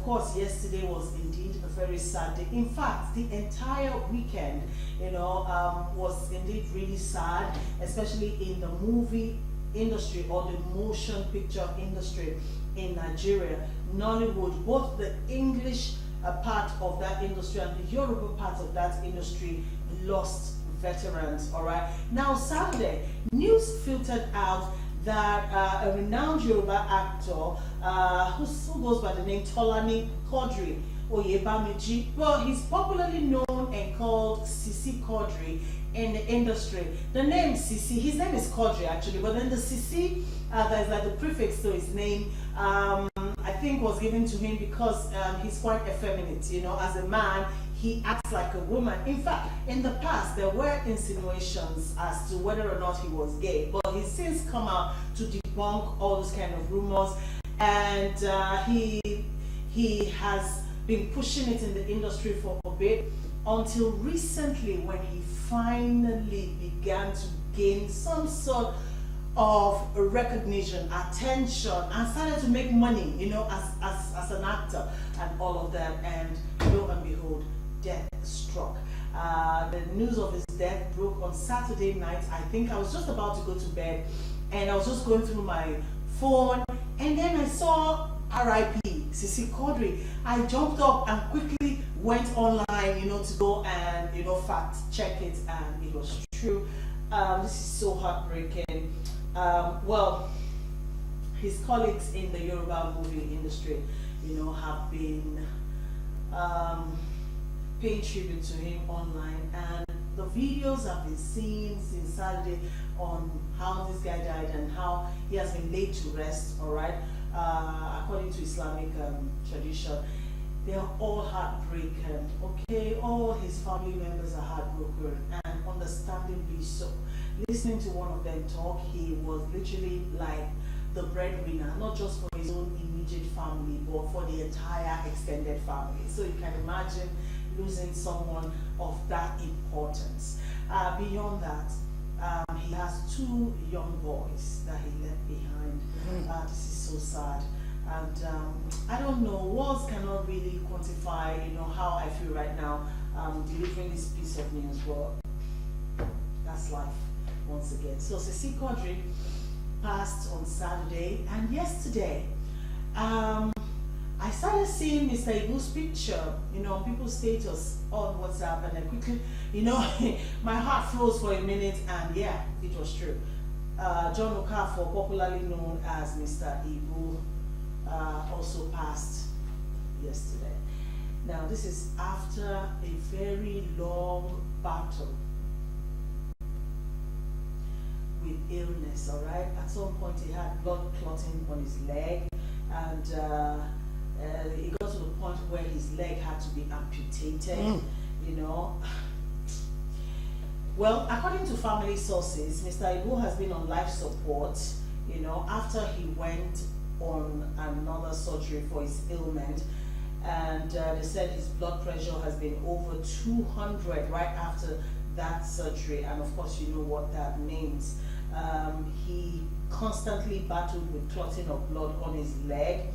of course, yesterday was indeed a very sad day. In fact, the entire weekend, was indeed really sad, especially in the movie industry or the motion picture industry in Nigeria. Nollywood, both the English part of that industry and the Yoruba part of that industry lost veterans. All right. Now, Saturday, news filtered out that a renowned Yoruba actor who goes by the name Tolani Quadri Oyebamiji, well, he's popularly known and called Sisi Quadri in the industry. The name Sisi, his name is Quadri actually, but then the Sisi, there's like the prefix to his name, I think was given to him because he's quite effeminate, as a man. He acts like a woman. In fact, in the past, there were insinuations as to whether or not he was gay, but he's since come out to debunk all those kind of rumors, and he has been pushing it in the industry for a bit until recently when he finally began to gain some sort of recognition, attention, and started to make money, as an actor and all of that, and lo and behold, death struck. The news of his death broke on Saturday night. I think I was just about to go to bed and I was just going through my phone and then I saw RIP Sisi Quadri. I jumped up and quickly went online, to go and fact check it, and it was true. This is so heartbreaking. Well, his colleagues in the Yoruba movie industry, have been paying tribute to him online, and the videos have been seen since Saturday on how this guy died and how he has been laid to rest. All right, according to Islamic tradition, they are all heartbroken. Okay, all his family members are heartbroken, and understandably so. Listening to one of them talk, he was literally like the breadwinner, not just for his own immediate family, but for the entire extended family. So you can imagine losing someone of that importance. Beyond that, he has 2 young boys that he left behind. This is so sad. And I don't know, words cannot really quantify, how I feel right now delivering this piece of news, but that's life once again. So Sisi Quadri passed on Saturday, and yesterday, I started seeing Mr. Ibu's picture, on people's status on WhatsApp, and I quickly, my heart froze for a minute, and yeah, it was true. John Okafor, popularly known as Mr. Ibu, also passed yesterday. Now, this is after a very long battle with illness, all right? At some point, he had blood clotting on his leg, and it got to the point where his leg had to be amputated, Well, according to family sources, Mr. Ibu has been on life support, after he went on another surgery for his ailment, and they said his blood pressure has been over 200 right after that surgery, and of course you know what that means. He constantly battled with clotting of blood on his leg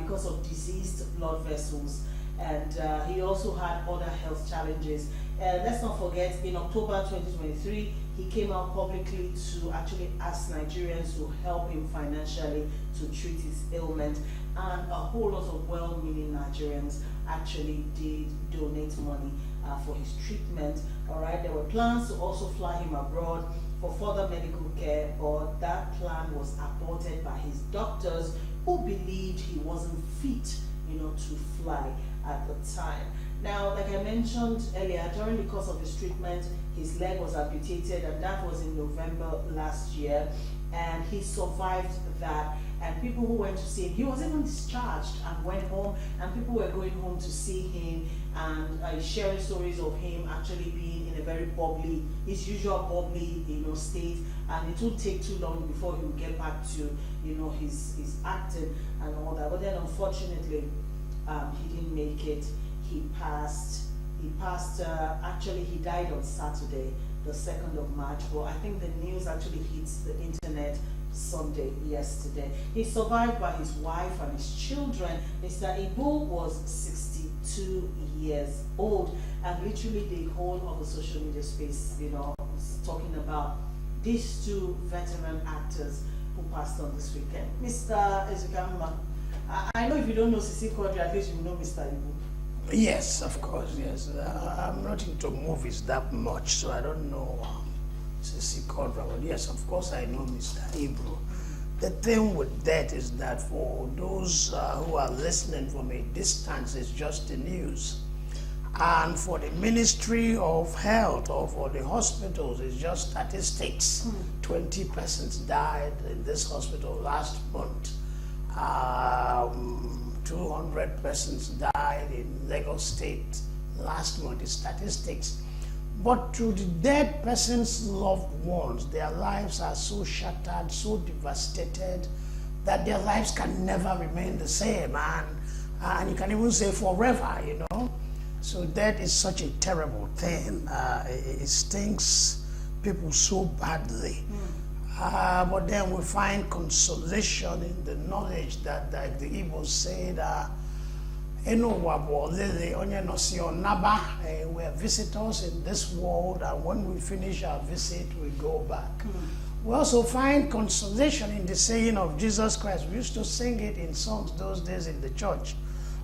because of diseased blood vessels, and he also had other health challenges. And let's not forget, in October 2023, he came out publicly to actually ask Nigerians to help him financially to treat his ailment, and a whole lot of well-meaning Nigerians actually did donate money for his treatment. All right, there were plans to also fly him abroad for further medical care, but that plan was aborted by his doctors, who believed he wasn't fit, to fly at the time. Now, like I mentioned earlier, during the course of his treatment, his leg was amputated, and that was in November last year, and he survived that. And people who went to see him, he was even discharged and went home, and people were going home to see him and sharing stories of him actually being in a very bubbly, his usual bubbly, state, and it would take too long before he would get back to, his acting and all that. But then, unfortunately, he didn't make it. He passed. Actually, he died on Saturday, the 2nd of March. But I think the news actually hits the internet Sunday yesterday. He's survived by his wife and his children. Mr. Ibu was 62 years old, and literally the whole of the social media space, is talking about these two veteran actors who passed on this weekend. Mr. Ezekama, I know if you don't know Sisi Quadri, at least you know Mr. Ibu. Yes, of course, yes. I'm not into movies that much, so I don't know Sisi Quadri. But yes, of course, I know Mr. Ibu. The thing with that is that for those who are listening from a distance, it's just the news. And for the Ministry of Health or for the hospitals, it's just statistics. 20 persons died in this hospital last month. 200 persons died in Lagos State last month, is statistics. But to the dead persons' loved ones, their lives are so shattered, so devastated, that their lives can never remain the same. And you can even say forever, So that is such a terrible thing. It stings people so badly. But then we find consolation in the knowledge that, like the Igbo said, we're visitors in this world, and when we finish our visit, we go back. We also find consolation in the saying of Jesus Christ. We used to sing it in songs those days in the church.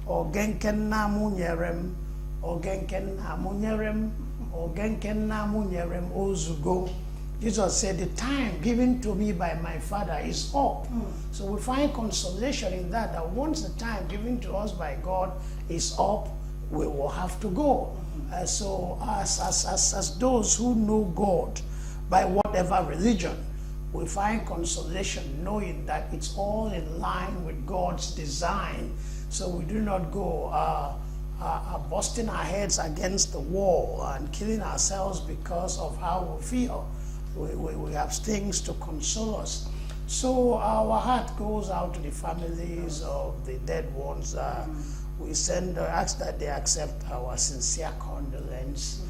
Ogenkenna munyerem, ogenkenna munyerem, ogenkenna munyerem ozugo. Jesus said, the time given to me by my Father is up. So we find consolation in that once the time given to us by God is up, we will have to go. So as those who know God by whatever religion, we find consolation knowing that it's all in line with God's design. So we do not go busting our heads against the wall and killing ourselves because of how we feel. We have things to console us. So our heart goes out to the families of the dead ones. We ask that they accept our sincere condolence.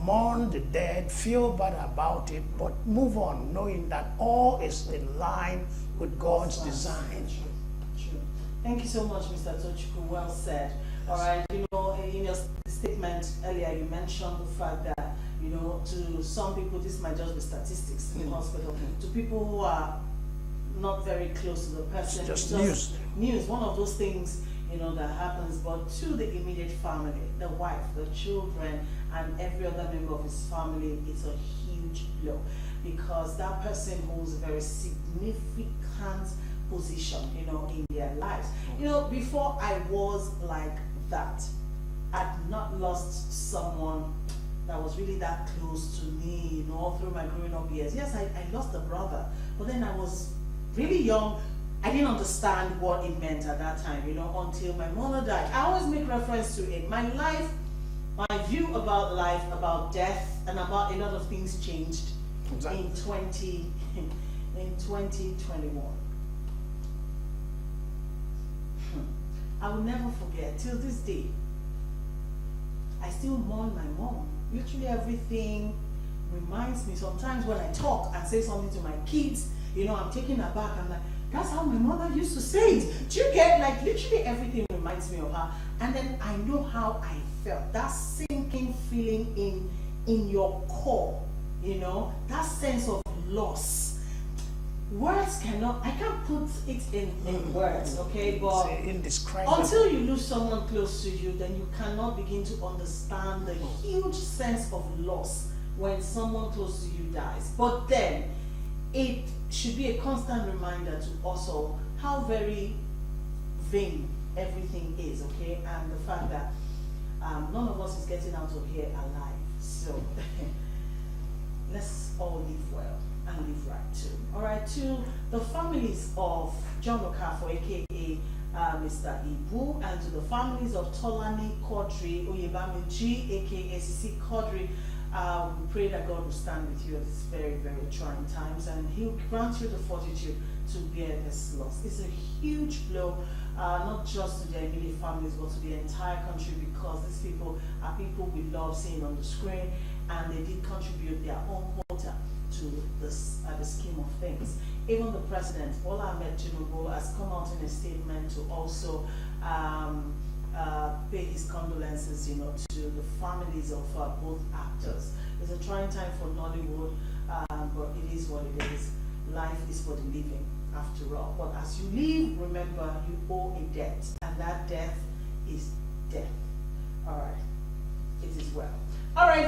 Mourn the dead, feel bad about it, but move on, knowing that all is in line with God's design. True. Thank you so much, Mr. Tochukwu. Well said. All right, in your statement earlier, you mentioned the fact that to some people, this might just be statistics in the hospital. To people who are not very close to the person, it's just news. One of those things, that happens. But to the immediate family, the wife, the children, and every other member of his family, it's a huge blow, because that person holds a very significant position, in their lives. Before I was like that, I'd not lost someone that was really that close to me, all through my growing up years. Yes, I lost a brother, but then I was really young. I didn't understand what it meant at that time, until my mother died. I always make reference to it. My life, my view about life, about death, and about a lot of things changed in 2021. I will never forget, till this day, I still mourn my mom. Literally everything reminds me. Sometimes when I talk and say something to my kids, I'm taken aback. I'm like, that's how my mother used to say it. Do you get, like, literally everything reminds me of her. And then I know how I felt. That sinking feeling in your core, that sense of loss. Words I can't put it in words, okay? But indescribable. Until you lose someone close to you, then you cannot begin to understand the huge sense of loss when someone close to you dies. But then, it should be a constant reminder to also how very vain everything is, okay? And the fact that none of us is getting out of here alive. So, let's all live well and live right too. All right, to the families of John Okafo, aka Mr. Ibu, and to the families of Tolani Quadri Oyebamiji, aka Sisi Quadri, we pray that God will stand with you at these very, very trying times, and He'll grant you the fortitude to bear this loss. It's a huge blow, not just to their immediate families, but to the entire country, because these people are people we love seeing on the screen, and they did contribute their own quota to into this the scheme of things. Even the president, Bola Ahmed Tinubu, has come out in a statement to also pay his condolences, to the families of both actors. It's a trying time for Nollywood, but it is what it is. Life is for the living, after all. But as you live, remember you owe a debt, and that debt is death. All right, it is well. All right.